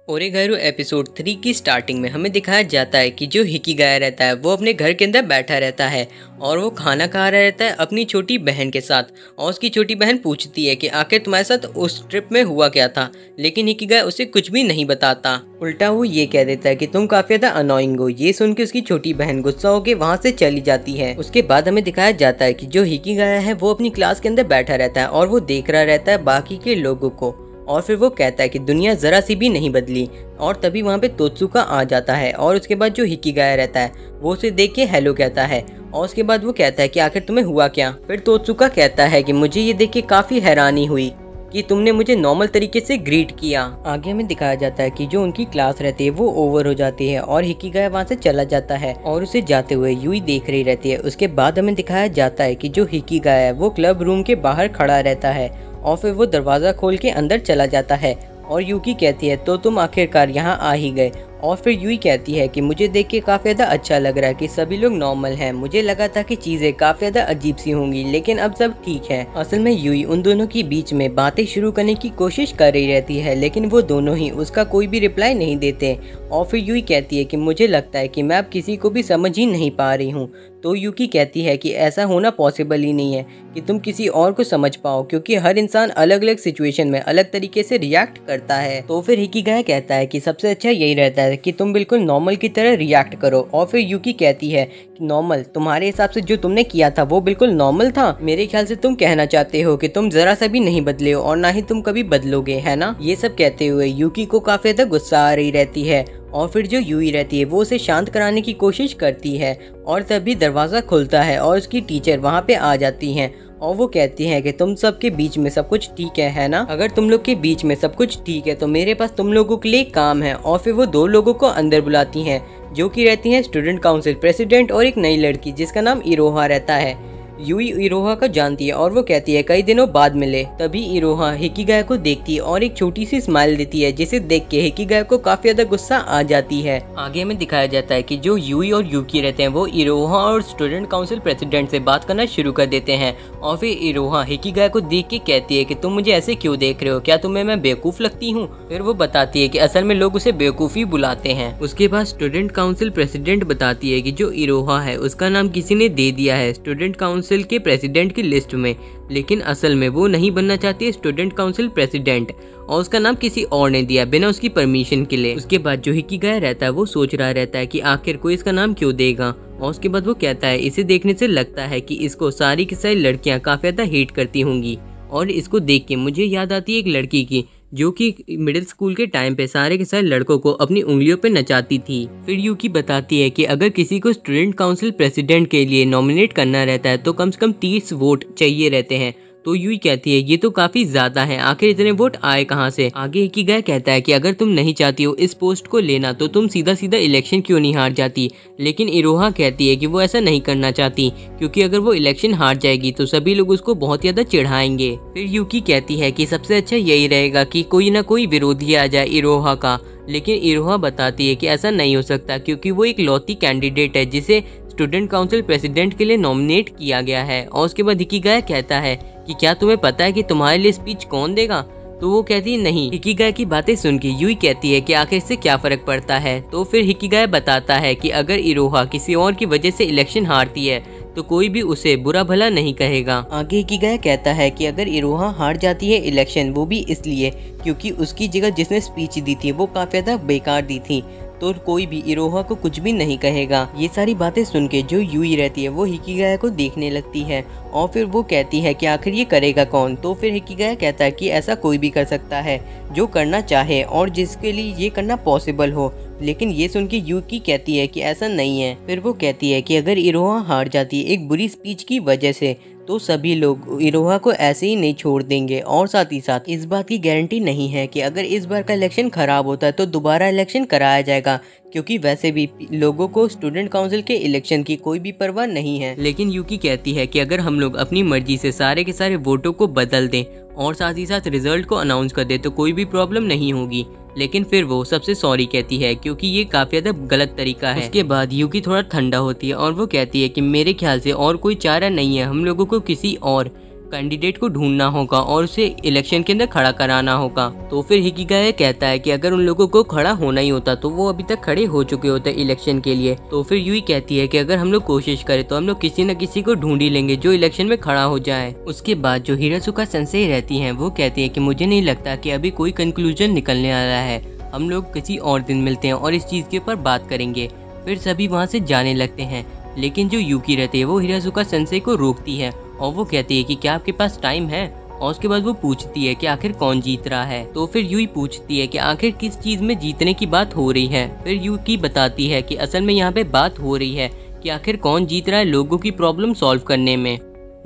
ओरेगारू episode 3 की starting में हमें दिखाया जाता है कि जो हिकिगाया रहता है वो अपने घर के अंदर बैठा रहता है और वो खाना खा रहा रहता है अपनी छोटी बहन के साथ। और उसकी छोटी बहन पूछती है कि आखिर तुम्हारे साथ उस ट्रिप में हुआ क्या था, लेकिन हिकिगाया उसे कुछ भी नहीं बताता। उल्टा वो ये कह देता है कि तुम काफी ज्यादा अनोइंग हो। ये सुन के उसकी छोटी बहन गुस्सा होकर वहाँ से चली जाती है। उसके बाद हमें दिखाया जाता है कि जो हिकिगाया है वो अपनी क्लास के अंदर बैठा रहता है और वो देख रहा रहता है बाकी के लोगों को। और फिर वो कहता है कि दुनिया जरा सी भी नहीं बदली। और तभी वहाँ पे तोत्सुका आ जाता है और उसके बाद जो हिकिगाया रहता है वो उसे देख के हेलो कहता है। और उसके बाद वो कहता है कि आखिर तुम्हें हुआ क्या। फिर तोत्सुका कहता है कि मुझे ये देख के काफी हैरानी हुई कि तुमने मुझे नॉर्मल तरीके से ग्रीट किया। आगे हमें दिखाया जाता है कि जो उनकी क्लास रहती है वो ओवर हो जाती है और हिकिगाया वहाँ से चला जाता है और उसे जाते हुए यूई देख रही रहती है। उसके बाद हमें दिखाया जाता है कि जो हिकिगाया है वो क्लब रूम के बाहर खड़ा रहता है और फिर वो दरवाज़ा खोल के अंदर चला जाता है। और यूकी कहती है तो तुम आखिरकार यहाँ आ ही गए। और फिर यूई कहती है कि मुझे देख के काफ़ी ज़्यादा अच्छा लग रहा है कि सभी लोग नॉर्मल हैं। मुझे लगा था कि चीज़ें काफ़ी ज़्यादा अजीब सी होंगी, लेकिन अब सब ठीक है। असल में यूई उन दोनों के बीच में बातें शुरू करने की कोशिश कर रही रहती है, लेकिन वो दोनों ही उसका कोई भी रिप्लाई नहीं देते। और फिर यूई कहती है कि मुझे लगता है कि मैं अब किसी को भी समझ ही नहीं पा रही हूँ। तो यूकी कहती है कि ऐसा होना पॉसिबल ही नहीं है कि तुम किसी और को समझ पाओ, क्योंकि हर इंसान अलग अलग सिचुएशन में अलग तरीके से रिएक्ट करता है। तो फिर हिकिगाया कहता है कि सबसे अच्छा यही रहता है कि तुम बिल्कुल नॉर्मल की तरह रिएक्ट करो। और फिर यूकी कहती है कि नॉर्मल, तुम्हारे हिसाब से जो तुमने किया था वो बिल्कुल नॉर्मल था। मेरे ख्याल से तुम कहना चाहते हो कि तुम जरा सा भी नहीं बदले हो और ना ही तुम कभी बदलोगे, है ना। ये सब कहते हुए यूकी को काफी ज्यादा गुस्सा आ रही रहती है। और फिर जो यूई रहती है वो उसे शांत कराने की कोशिश करती है और तभी दरवाज़ा खुलता है और उसकी टीचर वहाँ पे आ जाती हैं और वो कहती हैं कि तुम सब के बीच में सब कुछ ठीक है ना। अगर तुम लोग के बीच में सब कुछ ठीक है तो मेरे पास तुम लोगों के लिए काम है। और फिर वो दो लोगों को अंदर बुलाती हैं जो कि रहती हैं स्टूडेंट काउंसिल प्रेसिडेंट और एक नई लड़की जिसका नाम इरोहा रहता है। यूई इरोहा को जानती है और वो कहती है कई दिनों बाद मिले। तभी इरोहा हिकिगाया को देखती है और एक छोटी सी स्माइल देती है, जिसे देख के हिकिगाया को काफी ज्यादा गुस्सा आ जाती है। आगे हमें दिखाया जाता है कि जो यूई और यूकी रहते हैं वो इरोहा और स्टूडेंट काउंसिल प्रेसिडेंट से बात करना शुरू कर देते हैं। और फिर इरोहा हिकिगाया को देख के कहती है कि तुम मुझे ऐसे क्यों देख रहे हो, क्या तुम्हें मैं बेवकूफ लगती हूँ। फिर वो बताती है कि असल में लोग उसे बेवकूफी बुलाते हैं। उसके बाद स्टूडेंट काउंसिल प्रेसिडेंट बताती है कि जो इरोहा है उसका नाम किसी ने दे दिया है स्टूडेंट काउंसिल के प्रेसिडेंट की लिस्ट में, लेकिन असल में वो नहीं बनना चाहती है स्टूडेंट काउंसिल प्रेसिडेंट और उसका नाम किसी और ने दिया बिना उसकी परमिशन के लिए। उसके बाद जो हिकिगाया रहता है वो सोच रहा रहता है कि आखिर कोई इसका नाम क्यों देगा। और उसके बाद वो कहता है इसे देखने से लगता है कि इसको सारी की सारी लड़कियां काफी ज्यादा हेट करती होंगी। और इसको देख के मुझे याद आती है एक लड़की की जो कि मिडिल स्कूल के टाइम पे सारे के सारे लड़कों को अपनी उंगलियों पे नचाती थी। फिर यूकी बताती है कि अगर किसी को स्टूडेंट काउंसिल प्रेसिडेंट के लिए नॉमिनेट करना रहता है तो कम से कम 30 वोट चाहिए रहते हैं। तो यूई कहती है ये तो काफी ज्यादा है, आखिर इतने वोट आए कहाँ से। आगे हिकिगाया कहता है कि अगर तुम नहीं चाहती हो इस पोस्ट को लेना तो तुम सीधा सीधा इलेक्शन क्यों नहीं हार जाती। लेकिन इरोहा कहती है कि वो ऐसा नहीं करना चाहती, क्योंकि अगर वो इलेक्शन हार जाएगी तो सभी लोग उसको बहुत ज्यादा चिढ़ाएंगे। फिर यूकी कहती है कि सबसे अच्छा यही रहेगा कि कोई ना कोई विरोधी आ जाए इरोहा का। लेकिन इरोहा बताती है कि ऐसा नहीं हो सकता, क्योंकि वो एक लौती कैंडिडेट है जिसे स्टूडेंट काउंसिल प्रेसिडेंट के लिए नॉमिनेट किया गया है। और उसके बाद हिकिगाया कहता है कि क्या तुम्हें पता है कि तुम्हारे लिए स्पीच कौन देगा। तो वो कहती है नहीं। हिकिगाया की बातें सुन के यूई कहती है कि आखिर इससे क्या फर्क पड़ता है। तो फिर हिकिगाया बताता है कि अगर इरोहा किसी और की वजह से इलेक्शन हारती है तो कोई भी उसे बुरा भला नहीं कहेगा। आगे हिकिगाया कहता है कि अगर इरोहा हार जाती है इलेक्शन वो भी इसलिए क्योंकि उसकी जगह जिसने स्पीच दी थी वो काफी ज्यादा बेकार दी थी, तो कोई भी इरोहा को कुछ भी नहीं कहेगा। ये सारी बातें सुन के जो यूई रहती है वो हिकिगाया को देखने लगती है और फिर वो कहती है कि आखिर ये करेगा कौन। तो फिर हिकिगाया कहता है कि ऐसा कोई भी कर सकता है जो करना चाहे और जिसके लिए ये करना पॉसिबल हो। लेकिन ये सुन के यूकी कहती है कि ऐसा नहीं है। फिर वो कहती है कि अगर इरोहा हार जाती है एक बुरी स्पीच की वजह से तो सभी लोग इरोहा को ऐसे ही नहीं छोड़ देंगे। और साथ ही साथ इस बात की गारंटी नहीं है कि अगर इस बार का इलेक्शन खराब होता है तो दोबारा इलेक्शन कराया जाएगा, क्योंकि वैसे भी लोगों को स्टूडेंट काउंसिल के इलेक्शन की कोई भी परवाह नहीं है। लेकिन यूकी कहती है कि अगर हम लोग अपनी मर्जी से सारे के सारे वोटों को बदल दें और साथ ही साथ रिजल्ट को अनाउंस कर दे तो कोई भी प्रॉब्लम नहीं होगी। लेकिन फिर वो सबसे सॉरी कहती है क्योंकि ये काफी ज्यादा गलत तरीका है। उसके बाद यूकी थोड़ा ठंडा होती है और वो कहती है कि मेरे ख्याल से और कोई चारा नहीं है, हम लोगों को किसी और कैंडिडेट को ढूंढना होगा और उसे इलेक्शन के अंदर खड़ा कराना होगा। तो फिर हिकिगाया कहता है कि अगर उन लोगों को खड़ा होना ही होता तो वो अभी तक खड़े हो चुके होते इलेक्शन के लिए। तो फिर यूई कहती है कि अगर हम लोग कोशिश करें तो हम लोग किसी न किसी को ढूंढ ही लेंगे जो इलेक्शन में खड़ा हो जाए। उसके बाद जो हिराजुका सेंसेई रहती हैं वो कहती है कि मुझे नहीं लगता कि अभी कोई कंक्लूजन निकलने वाला है, हम लोग किसी और दिन मिलते हैं और इस चीज़ के ऊपर बात करेंगे। फिर सभी वहाँ से जाने लगते हैं, लेकिन जो यूकी रहती है वो हिराजुका सेंसेई को रोकती है और वो कहती है कि क्या आपके पास टाइम है। और उसके बाद वो पूछती है कि आखिर कौन जीत रहा है। तो फिर यूई पूछती है कि आखिर किस चीज़ में जीतने की बात हो रही है। फिर यूकी बताती है कि असल में यहाँ पे बात हो रही है कि आखिर कौन जीत रहा है लोगों की प्रॉब्लम सॉल्व करने में।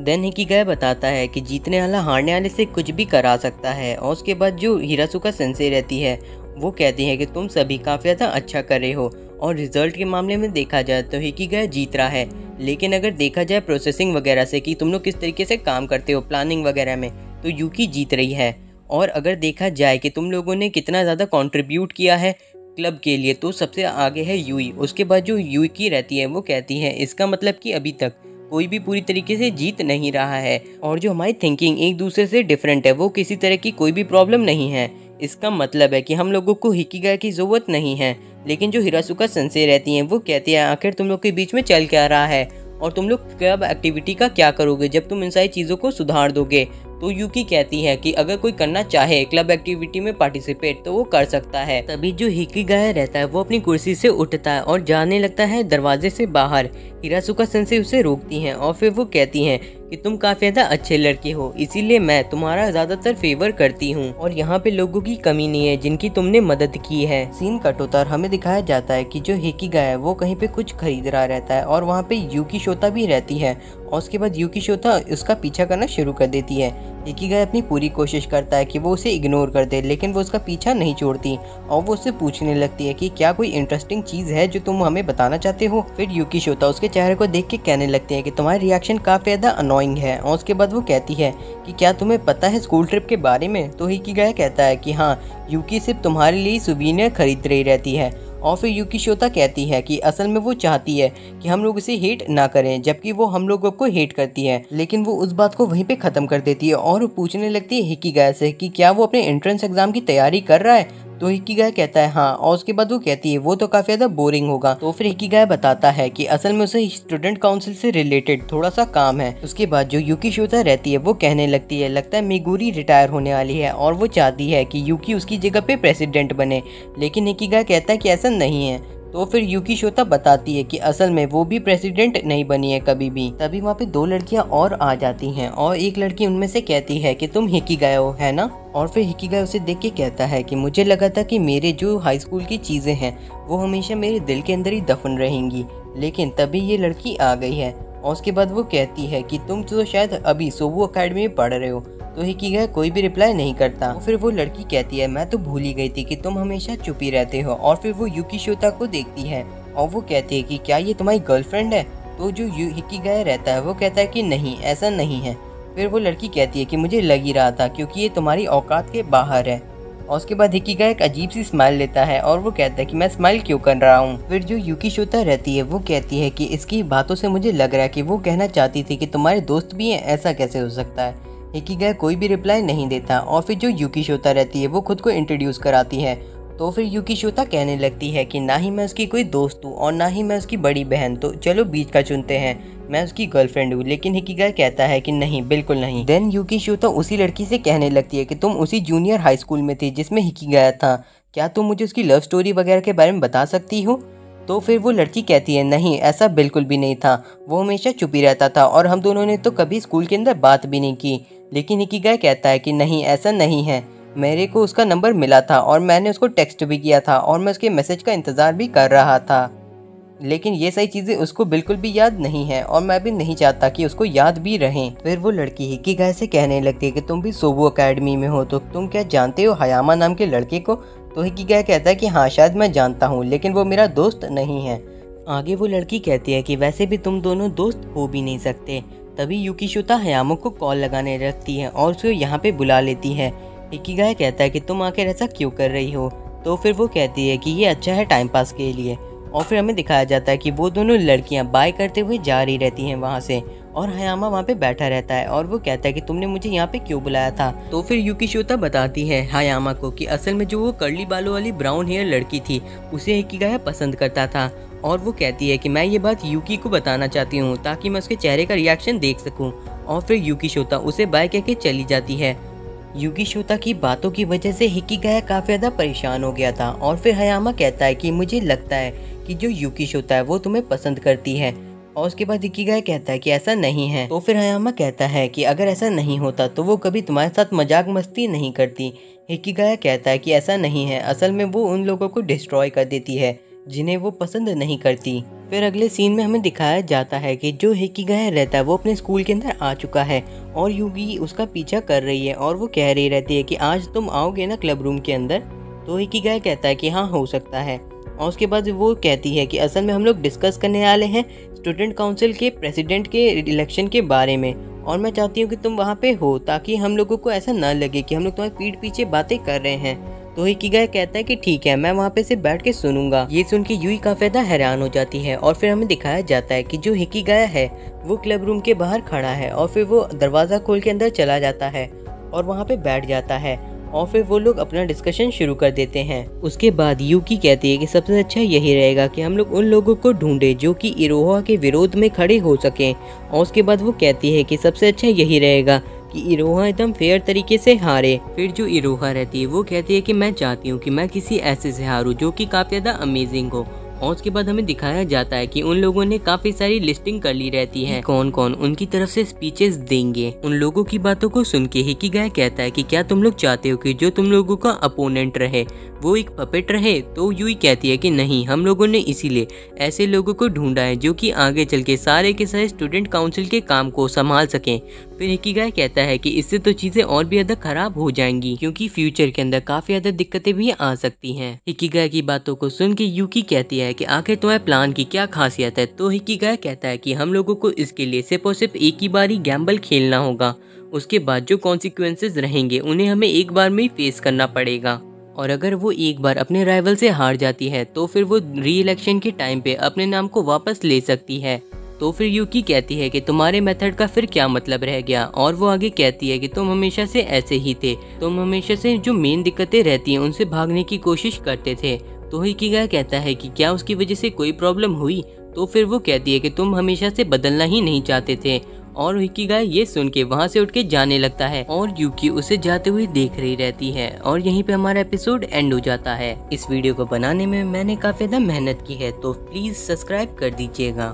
देन हिकिगाया बताता है कि जीतने वाला हारने वाले से कुछ भी करा सकता है। और उसके बाद जो हिराजुका सेंसेई रहती है वो कहती है कि तुम सभी काफ़ी ज़्यादा अच्छा कर रहे हो और रिजल्ट के मामले में देखा जाए तो हिकिगाया जीत रहा है, लेकिन अगर देखा जाए प्रोसेसिंग वगैरह से कि तुम लोग किस तरीके से काम करते हो प्लानिंग वगैरह में, तो यूकी जीत रही है। और अगर देखा जाए कि तुम लोगों ने कितना ज़्यादा कंट्रीब्यूट किया है क्लब के लिए तो सबसे आगे है यूई। उसके बाद जो यूकी रहती है वो कहती है इसका मतलब कि अभी तक कोई भी पूरी तरीके से जीत नहीं रहा है और जो हमारी थिंकिंग एक दूसरे से डिफरेंट है वो किसी तरह की कोई भी प्रॉब्लम नहीं है। इसका मतलब है कि हम लोगों को हिकिगाया की ज़रूरत नहीं है। लेकिन जो हिराजुका सेंसेई रहती हैं वो कहती है आखिर तुम लोग के बीच में चल क्या रहा है और तुम लोग क्लब एक्टिविटी का क्या करोगे जब तुम इन सारी चीज़ों को सुधार दोगे। तो यूकी कहती है कि अगर कोई करना चाहे क्लब एक्टिविटी में पार्टिसिपेट तो वो कर सकता है। तभी जो हिकिगाया रहता है वो अपनी कुर्सी से उठता है और जाने लगता है दरवाजे से बाहर। हिराजुका सेंसेई उसे रोकती हैं और फिर वो कहती हैं कि तुम काफ़ी ज़्यादा अच्छे लड़के हो, इसीलिए मैं तुम्हारा ज़्यादातर फेवर करती हूँ और यहाँ पे लोगों की कमी नहीं है जिनकी तुमने मदद की है। सीन कट होता है और हमें दिखाया जाता है कि जो हिकिगाया है वो कहीं पे कुछ खरीद रहा रहता है और वहाँ पे यूकी शोता भी रहती है। और उसके बाद यूकी शोता उसका पीछा करना शुरू कर देती है। हिकिगाया अपनी पूरी कोशिश करता है कि वो उसे इग्नोर कर दे, लेकिन वो उसका पीछा नहीं छोड़ती और वो उससे पूछने लगती है कि क्या कोई इंटरेस्टिंग चीज़ है जो तुम हमें बताना चाहते हो। फिर यूकी शोता उसके चेहरे को देख के कहने लगती है कि तुम्हारी रिएक्शन काफ़ी ज़्यादा अनोइंग है। और उसके बाद वो कहती है कि क्या तुम्हें पता है स्कूल ट्रिप के बारे में। तो हिकिगाया कहता है कि हाँ, यूकी सिर्फ तुम्हारे लिए सुवीनियर खरीद रही रहती है। और फिर यूकी शोता कहती है कि असल में वो चाहती है कि हम लोग उसे हेट ना करें, जबकि वो हम लोगों को हेट करती है। लेकिन वो उस बात को वहीं पे ख़त्म कर देती है और पूछने लगती है हिकिगाया से कि क्या वो अपने एंट्रेंस एग्ज़ाम की तैयारी कर रहा है। तो हिकिगाया कहता है हाँ, और उसके बाद वो कहती है वो तो काफ़ी ज़्यादा बोरिंग होगा। तो फिर हिकिगाया बताता है कि असल में उसे स्टूडेंट काउंसिल से रिलेटेड थोड़ा सा काम है। उसके बाद जो यूकी शोता रहती है वो कहने लगती है लगता है मेगुरी रिटायर होने वाली है और वो चाहती है कि यूकी उसकी जगह पे प्रेसिडेंट बने, लेकिन हिकिगाया कहता है कि ऐसा नहीं है। तो फिर यूकी शोता बताती है कि असल में वो भी प्रेसिडेंट नहीं बनी है कभी भी। तभी वहाँ पे दो लड़कियाँ और आ जाती हैं और एक लड़की उनमें से कहती है कि तुम हिकिगाया हो, है ना। और फिर हिकिगाया उसे देख के कहता है कि मुझे लगा था कि मेरे जो हाई स्कूल की चीज़ें हैं वो हमेशा मेरे दिल के अंदर ही दफन रहेंगी, लेकिन तभी ये लड़की आ गई है। और उसके बाद वो कहती है कि तुम तो शायद अभी सोबू अकेडमी में पढ़ रहे हो। तो हिकिगाया कोई भी रिप्लाई नहीं करता। फिर वो लड़की कहती है मैं तो भूल ही गई थी कि तुम हमेशा चुप ही रहते हो। और फिर वो यूकी शोता को देखती है और वो कहती है कि क्या ये तुम्हारी गर्लफ्रेंड है। तो जो हिकिगाया रहता है वो कहता है कि नहीं, ऐसा नहीं है। फिर वो लड़की कहती है कि मुझे लग ही रहा था क्योंकि ये तुम्हारी औकात के बाहर है। और उसके बाद हिकिगाया एक अजीब सी स्माइल लेता है और वो कहता है कि मैं स्माइल क्यों कर रहा हूँ। फिर जो यूकी शोता रहती है वो कहती है कि इसकी बातों से मुझे लग रहा है कि वो कहना चाहती थी कि तुम्हारे दोस्त भी हैं, ऐसा कैसे हो सकता है। हिकिगाया कोई भी रिप्लाई नहीं देता। और फिर जो यूकी शोता रहती है वो खुद को इंट्रोड्यूस कराती है। तो फिर यूकी शोता कहने लगती है कि ना ही मैं उसकी कोई दोस्त हूँ और ना ही मैं उसकी बड़ी बहन, तो चलो बीच का चुनते हैं, मैं उसकी गर्लफ्रेंड हूँ। लेकिन हिकिगाया कहता है कि नहीं, बिल्कुल नहीं। देन यूकी शोता उसी लड़की से कहने लगती है कि तुम उसी जूनियर हाई स्कूल में थी जिसमें हिकिगाया था, क्या तुम मुझे उसकी लव स्टोरी वगैरह के बारे में बता सकती हो। तो फिर वो लड़की कहती है नहीं, ऐसा बिल्कुल भी नहीं था, वो हमेशा चुप ही रहता था और हम दोनों ने तो कभी स्कूल के अंदर बात भी नहीं की। लेकिन हिकिगाया कहता है कि नहीं, ऐसा नहीं है, मेरे को उसका नंबर मिला था और मैंने उसको टेक्स्ट भी किया था और मैं उसके मैसेज का इंतज़ार भी कर रहा था, लेकिन ये सही चीज़ें उसको बिल्कुल भी याद नहीं है और मैं भी नहीं चाहता कि उसको याद भी रहें। फिर वो लड़की हिकिगाया से कहने लगती है कि तुम भी सोबू अकेडमी में हो, तो तुम क्या जानते हो हयामा नाम के लड़के को। तो हिकिगाया कहता है कि हाँ, शायद मैं जानता हूँ, लेकिन वो मेरा दोस्त नहीं है। आगे वो लड़की कहती है कि वैसे भी तुम दोनों दोस्त हो भी नहीं सकते। तभी यूकी शोता हयामा को कॉल लगाने रखती है और उसे यहाँ पे बुला लेती है। हिकिगाया कहता है कि तुम आखिर ऐसा क्यों कर रही हो। तो फिर वो कहती है कि ये अच्छा है टाइम पास के लिए। और फिर हमें दिखाया जाता है कि वो दोनों लड़कियां बाय करते हुए जा रही रहती हैं वहाँ से। और हयामा वहाँ पे बैठा रहता है और वो कहता है कि तुमने मुझे यहाँ पे क्यों बुलाया था। तो फिर यूकी शोता बताती है हयामा को कि असल में जो वो कर्ली बालों वाली ब्राउन हेयर लड़की थी उसे हिकिगाया पसंद करता था। और वो कहती है कि मैं ये बात यूकी को बताना चाहती हूँ ताकि मैं उसके चेहरे का रिएक्शन देख सकूँ। और फिर यूकी शोता उसे बाय कह के चली जाती है। यूकी शोता की बातों की वजह से हिकिगाया काफ़ी ज़्यादा परेशान हो गया था। और फिर हयामा कहता है कि मुझे लगता है कि जो यूकी शोता है वो तुम्हें पसंद करती है। और उसके बाद हिकिगाया कहता है कि ऐसा नहीं है। तो फिर हयामा कहता है कि अगर ऐसा नहीं होता तो वो कभी तुम्हारे साथ मजाक मस्ती नहीं करती। हिकिगाया कहता है कि ऐसा नहीं है, असल में वो उन लोगों को डिस्ट्रॉय कर देती है जिन्हें वो पसंद नहीं करती। फिर अगले सीन में हमें दिखाया जाता है कि जो हिकिगाया रहता है वो अपने स्कूल के अंदर आ चुका है और यूगी उसका पीछा कर रही है और वो कह रही रहती है कि आज तुम आओगे ना क्लब रूम के अंदर। तो हिकिगाया कहता है कि हाँ हो सकता है। और उसके बाद वो कहती है कि असल में हम लोग डिस्कस करने वाले हैं स्टूडेंट काउंसिल के प्रेसिडेंट के इलेक्शन के बारे में और मैं चाहती हूँ कि तुम वहाँ पे हो ताकि हम लोगों को ऐसा ना लगे कि हम लोग तुम्हारी पीठ पीछे बातें कर रहे हैं। तो हिकिगाया कहता है कि ठीक है, मैं वहाँ पे से बैठ के सुनूंगा। ये सुन के यूई काफी ज्यादा हैरान हो जाती है और फिर हमें दिखाया जाता है कि जो हिकिगाया है वो क्लब रूम के बाहर खड़ा है और फिर वो दरवाजा खोल के अंदर चला जाता है और वहाँ पे बैठ जाता है और फिर वो लोग अपना डिस्कशन शुरू कर देते हैं। उसके बाद यूकी कहती है कि सबसे अच्छा यही रहेगा कि हम लोग उन लोगों को ढूंढे जो कि इरोहा के विरोध में खड़े हो सकें। और उसके बाद वो कहती है कि सबसे अच्छा यही रहेगा कि इरोहा एकदम फेयर तरीके से हारे। फिर जो इरोहा रहती है वो कहती है कि मैं चाहती हूँ कि मैं किसी ऐसे से हारूं जो कि काफ़ी ज़्यादा अमेजिंग हो। और उसके बाद हमें दिखाया जाता है कि उन लोगों ने काफी सारी लिस्टिंग कर ली रहती है कौन कौन उनकी तरफ से स्पीचेस देंगे। उन लोगों की बातों को सुन के हिकिगाया कहता है कि क्या तुम लोग चाहते हो कि जो तुम लोगों का अपोनेंट रहे वो एक पपेट रहे। तो यूई कहती है कि नहीं, हम लोगों ने इसीलिए ऐसे लोगों को ढूंढा है जो कि आगे चल के सारे स्टूडेंट काउंसिल के काम को संभाल सकें। फिर हिकिगाया कहता है कि इससे तो चीजें और भी ज्यादा खराब हो जाएंगी क्योंकि फ्यूचर के अंदर काफी ज्यादा दिक्कतें भी आ सकती हैं। हिकिगाया की बातों को सुन के यूकी कहती है कि आखिर तुम्हारे प्लान की क्या खासियत है। तो हिकिगाया कहता है कि हम लोगों को इसके लिए सिर्फ और सिर्फ एक ही बार ही गैम्बल खेलना होगा, उसके बाद जो कॉन्सिक्वेंसेज रहेंगे उन्हें हमें एक बार में ही फेस करना पड़ेगा। और अगर वो एक बार अपने राइवल से हार जाती है तो फिर वो री इलेक्शन के टाइम पे अपने नाम को वापस ले सकती है। तो फिर यूकी कहती है कि तुम्हारे मेथड का फिर क्या मतलब रह गया। और वो आगे कहती है कि तुम हमेशा से ऐसे ही थे, तुम हमेशा से जो मेन दिक्कतें रहती हैं उनसे भागने की कोशिश करते थे। तो हिकिगाया कहता है कि क्या उसकी वजह से कोई प्रॉब्लम हुई। तो फिर वो कहती है कि तुम हमेशा से बदलना ही नहीं चाहते थे। और हिकिगाया ये सुन के वहाँ से उठ के जाने लगता है और यूकी उसे जाते हुए देख रही रहती है। और यहीं पे हमारा एपिसोड एंड हो जाता है। इस वीडियो को बनाने में मैंने काफी ज्यादा मेहनत की है तो प्लीज सब्सक्राइब कर दीजिएगा।